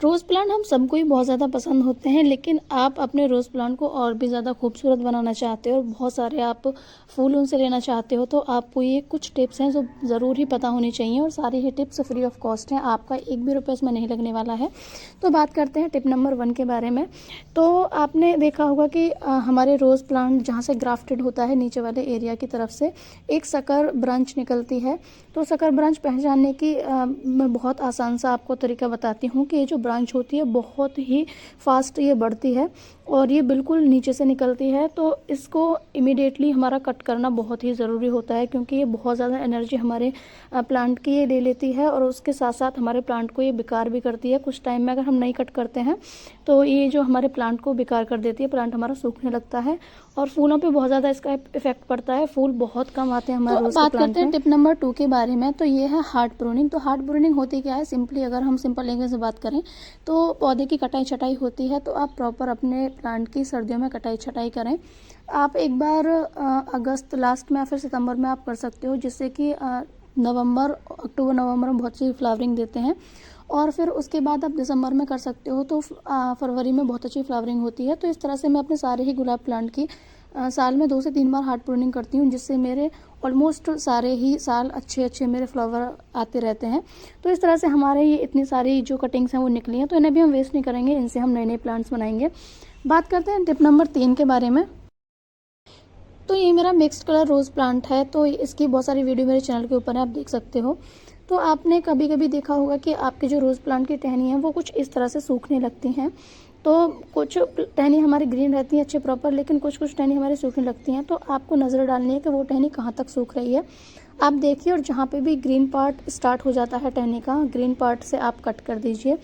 रोज़ plant हम सबको ही बहुत ज़्यादा पसंद होते हैं, लेकिन आप अपने रोज़ प्लांट को और भी ज़्यादा खूबसूरत बनाना चाहते हो और बहुत सारे आप फूल उनसे लेना चाहते हो, तो आपको ये कुछ टिप्स हैं जो ज़रूर ही पता होनी चाहिए और सारी ही टिप्स फ्री ऑफ कॉस्ट हैं। आपका एक भी रुपया इसमें नहीं लगने वाला है। तो बात करते हैं टिप नंबर 1 के बारे में। तो आपने देखा होगा कि हमारे रोज़ प्लांट जहाँ से ग्राफ्टेड होता है नीचे वाले एरिया की तरफ से एक सकर ब्रांच निकलती है। तो सकर ब्रांच पहचानने की मैं बहुत आसान सा आपको तरीका बताती हूँ कि ये जो ब्रांच होती है बहुत ही फास्ट ये बढ़ती है और ये बिल्कुल नीचे से निकलती है। तो इसको इमीडिएटली हमारा कट करना बहुत ही ज़रूरी होता है, क्योंकि ये बहुत ज़्यादा एनर्जी हमारे प्लांट की ये ले लेती है और उसके साथ साथ हमारे प्लांट को ये बेकार भी करती है। कुछ टाइम में अगर हम नहीं कट करते हैं तो ये जो हमारे प्लांट को बेकार कर देती है, प्लांट हमारा सूखने लगता है और फूलों पे बहुत ज़्यादा इसका इफेक्ट पड़ता है। फूल बहुत कम आते हैं हमारे रोज़ के प्लांट में। बात करते हैं टिप नंबर 2 के बारे में। तो ये है हार्ड प्रूनिंग। तो हार्ड प्रूनिंग होती क्या है? सिंपली अगर हम सिंपल लैंग्वेज में बात करें तो पौधे की कटाई छटाई होती है। तो आप प्रॉपर अपने प्लांट की सर्दियों में कटाई छटाई करें। आप एक बार अगस्त लास्ट में या फिर सितंबर में आप कर सकते हो, जिससे कि अक्टूबर नवंबर में बहुत सी फ्लावरिंग देते हैं और फिर उसके बाद आप दिसंबर में कर सकते हो तो फरवरी में बहुत अच्छी फ्लावरिंग होती है। तो इस तरह से मैं अपने सारे ही गुलाब प्लांट की साल में 2 से 3 बार हार्ड प्रूनिंग करती हूँ, जिससे मेरे ऑलमोस्ट सारे ही साल अच्छे मेरे फ्लावर आते रहते हैं। तो इस तरह से हमारे ये इतनी सारी जो कटिंग्स हैं वो निकली हैं, तो इन्हें भी हम वेस्ट नहीं करेंगे, इनसे हम नए नए प्लांट्स बनाएंगे। बात करते हैं टिप नंबर 3 के बारे में। तो ये मेरा मिक्स्ड कलर रोज़ प्लांट है। तो इसकी बहुत सारी वीडियो मेरे चैनल के ऊपर है, आप देख सकते हो। तो आपने कभी कभी देखा होगा कि आपके जो रोज़ प्लांट की टहनी है वो कुछ इस तरह से सूखने लगती हैं। तो कुछ टहनी हमारी ग्रीन रहती है अच्छे प्रॉपर, लेकिन कुछ टहनी हमारी सूखने लगती हैं। तो आपको नज़र डालनी है कि वो टहनी कहाँ तक सूख रही है। आप देखिए और जहाँ पे भी ग्रीन पार्ट स्टार्ट हो जाता है टहनी का, ग्रीन पार्ट से आप कट कर दीजिए।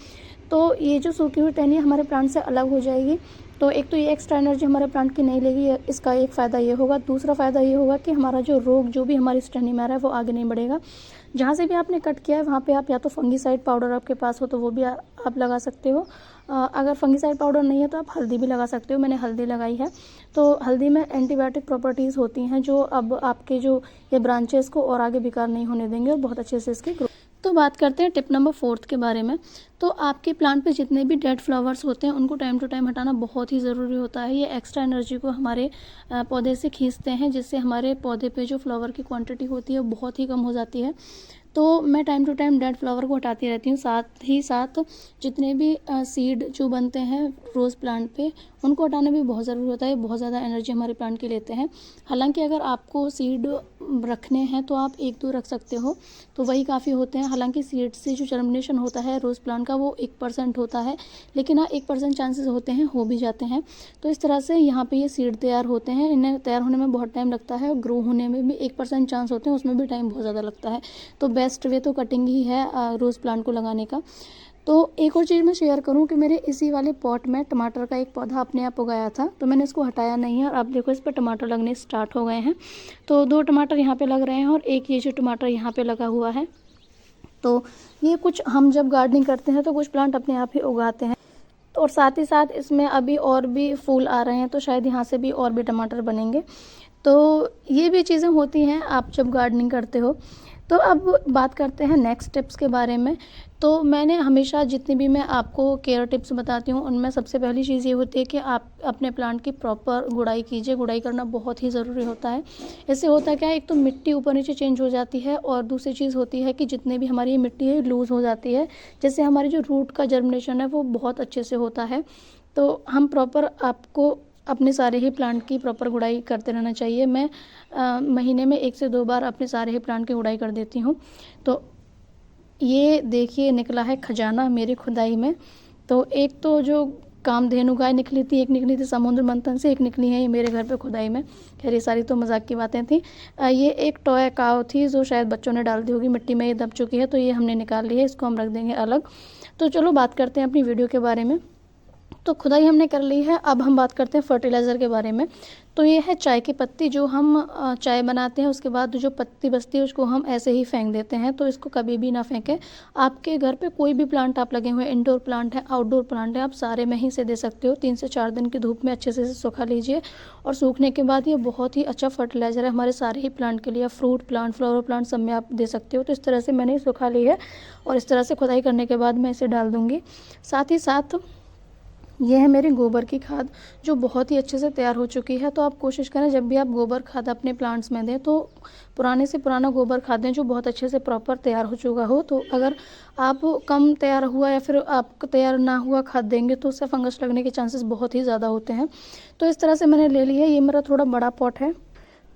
तो ये जो सूखी हुई टहनी हमारे प्लांट से अलग हो जाएगी। तो एक तो ये एक्स्ट्रा एनर्जी हमारे प्लांट की नहीं लेगी, इसका एक फ़ायदा ये होगा। दूसरा फ़ायदा ये होगा कि हमारा जो रोग जो भी हमारी इस टहनी में आ रहा है वो आगे नहीं बढ़ेगा। जहाँ से भी आपने कट किया है वहाँ पे आप या तो फंगीसाइड पाउडर आपके पास हो तो वो भी आप लगा सकते हो। अगर फंगीसाइड पाउडर नहीं है तो आप हल्दी भी लगा सकते हो। मैंने हल्दी लगाई है। तो हल्दी में एंटीबायोटिक प्रॉपर्टीज़ होती हैं जो अब आपके जो ये ब्रांचेस को और आगे बेकार नहीं होने देंगे और बहुत अच्छे से इसकी ग्रोथ। तो बात करते हैं टिप नंबर 4 के बारे में। तो आपके प्लांट पे जितने भी डेड फ्लावर्स होते हैं उनको टाइम टू टाइम हटाना बहुत ही ज़रूरी होता है। ये एक्स्ट्रा एनर्जी को हमारे पौधे से खींचते हैं, जिससे हमारे पौधे पे जो फ्लावर की क्वांटिटी होती है वो बहुत ही कम हो जाती है। तो मैं time to time dead flower को हटाती रहती हूँ। साथ ही साथ जितने भी सीड जो बनते हैं रोज़ प्लांट पे उनको हटाना भी बहुत ज़रूरी होता है। बहुत ज़्यादा एनर्जी हमारे प्लांट के लेते हैं। हालांकि अगर आपको सीड रखने हैं तो आप 1-2 रख सकते हो, तो वही काफ़ी होते हैं। हालांकि सीड से जो जर्मिनेशन होता है रोज़ प्लांट का वो 1% होता है, लेकिन हाँ 1% चांसेस होते हैं, हो भी जाते हैं। तो इस तरह से यहाँ पे ये सीड तैयार होते हैं। इन्हें तैयार होने में बहुत टाइम लगता है और ग्रो होने में भी 1% चांस होते हैं, उसमें भी टाइम बहुत ज़्यादा लगता है। तो बेस्ट वे तो कटिंग ही है रोज़ प्लांट को लगाने का। तो एक और चीज़ मैं शेयर करूं कि मेरे इसी वाले पॉट में टमाटर का एक पौधा अपने आप उगाया था, तो मैंने इसको हटाया नहीं है और अब देखो इस पर टमाटर लगने स्टार्ट हो गए हैं। तो 2 टमाटर यहाँ पे लग रहे हैं और एक ये जो टमाटर यहाँ पे लगा हुआ है। तो ये कुछ हम जब गार्डनिंग करते हैं तो कुछ प्लांट अपने आप ही उगाते हैं। तो और साथ ही साथ इसमें अभी और भी फूल आ रहे हैं, तो शायद यहाँ से भी और भी टमाटर बनेंगे। तो ये भी चीज़ें होती हैं आप जब गार्डनिंग करते हो। तो अब बात करते हैं नेक्स्ट टिप्स के बारे में। तो मैंने हमेशा जितनी भी मैं आपको केयर टिप्स बताती हूँ उनमें सबसे पहली चीज़ ये होती है कि आप अपने प्लांट की प्रॉपर गुड़ाई कीजिए। गुड़ाई करना बहुत ही ज़रूरी होता है। इससे होता क्या है, एक तो मिट्टी ऊपर नीचे चेंज हो जाती है और दूसरी चीज़ होती है कि जितने भी हमारी ये मिट्टी है लूज़ हो जाती है, जिससे हमारी जो रूट का जर्मिनेशन है वो बहुत अच्छे से होता है। तो हम प्रॉपर आपको अपने सारे ही प्लांट की प्रॉपर गुड़ाई करते रहना चाहिए। मैं महीने में 1 से 2 बार अपने सारे ही प्लांट की गुड़ाई कर देती हूँ। तो ये देखिए निकला है खजाना मेरी खुदाई में। तो एक तो जो कामधेनु गाय निकली थी, एक निकली थी समुद्र मंथन से, एक निकली है ये मेरे घर पे खुदाई में। खैर ये सारी तो मजाक की बातें थी। ये एक टॉय काव थी जो शायद बच्चों ने डाल दी होगी, मिट्टी में ये दब चुकी है, तो ये हमने निकाल ली है, इसको हम रख देंगे अलग। तो चलो बात करते हैं अपनी वीडियो के बारे में। तो खुदाई हमने कर ली है। अब हम बात करते हैं फर्टिलाइज़र के बारे में। तो ये है चाय की पत्ती, जो हम चाय बनाते हैं उसके बाद जो पत्ती बचती है उसको हम ऐसे ही फेंक देते हैं, तो इसको कभी भी ना फेंकें। आपके घर पे कोई भी प्लांट आप लगे हुए हैं, इंडोर प्लांट है, आउटडोर प्लांट है, आप सारे में ही से दे सकते हो। 3 से 4 दिन की धूप में अच्छे से सुखा लीजिए और सूखने के बाद ये बहुत ही अच्छा फर्टिलाइज़र है हमारे सारे ही प्लांट के लिए। फ्रूट प्लांट, फ्लावर प्लांट सब में आप दे सकते हो। तो इस तरह से मैंने सुखा ली है और इस तरह से खुदाई करने के बाद मैं इसे डाल दूँगी। साथ ही साथ ये है मेरी गोबर की खाद, जो बहुत ही अच्छे से तैयार हो चुकी है। तो आप कोशिश करें जब भी आप गोबर खाद अपने प्लांट्स में दें तो पुराने से पुराना गोबर खाद दें जो बहुत अच्छे से प्रॉपर तैयार हो चुका हो। तो अगर आप कम तैयार हुआ या फिर आपको तैयार ना हुआ खाद देंगे तो उससे फंगस लगने के चांसेस बहुत ही ज़्यादा होते हैं। तो इस तरह से मैंने ले लिया। ये मेरा थोड़ा बड़ा पॉट है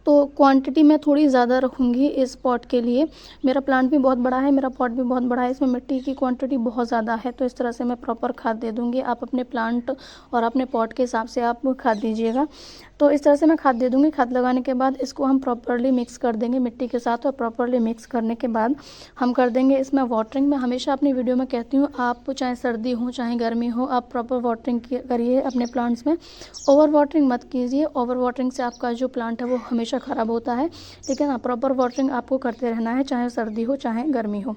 तो क्वांटिटी मैं थोड़ी ज़्यादा रखूँगी इस पॉट के लिए। मेरा प्लांट भी बहुत बड़ा है, मेरा पॉट भी बहुत बड़ा है, इसमें मिट्टी की क्वांटिटी बहुत ज़्यादा है। तो इस तरह से मैं प्रॉपर खाद दे दूँगी। आप अपने प्लांट और अपने पॉट के हिसाब से आप खाद दीजिएगा। तो इस तरह से मैं खाद दे दूँगी। खाद लगाने के बाद इसको हम प्रॉपरली मिक्स कर देंगे मिट्टी के साथ और प्रॉपरली मिक्स करने के बाद हम कर देंगे इसमें वाटरिंग। मैं हमेशा अपनी वीडियो में कहती हूँ, आप चाहे सर्दी हो चाहे गर्मी हो, आप प्रॉपर वाटरिंग करिए अपने प्लांट्स में। ओवर वाटरिंग मत कीजिए। ओवर वाटरिंग से आपका जो प्लांट है वो हमेशा ख़राब होता है। लेकिन हाँ, प्रॉपर वाटरिंग आपको करते रहना है, चाहे सर्दी हो चाहे गर्मी हो।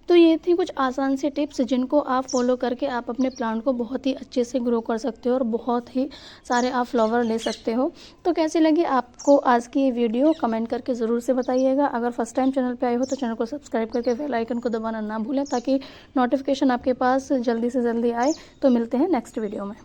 तो ये थी कुछ आसान सी टिप्स जिनको आप फॉलो करके आप अपने प्लांट को बहुत ही अच्छे से ग्रो कर सकते हो और बहुत ही सारे आप फ्लावर ले सकते हो। तो कैसी लगी आपको आज की ये वीडियो, कमेंट करके ज़रूर से बताइएगा। अगर फर्स्ट टाइम चैनल पे आए हो तो चैनल को सब्सक्राइब करके बेल आइकन को दबाना ना भूलें ताकि नोटिफिकेशन आपके पास जल्दी से जल्दी आए। तो मिलते हैं नेक्स्ट वीडियो में।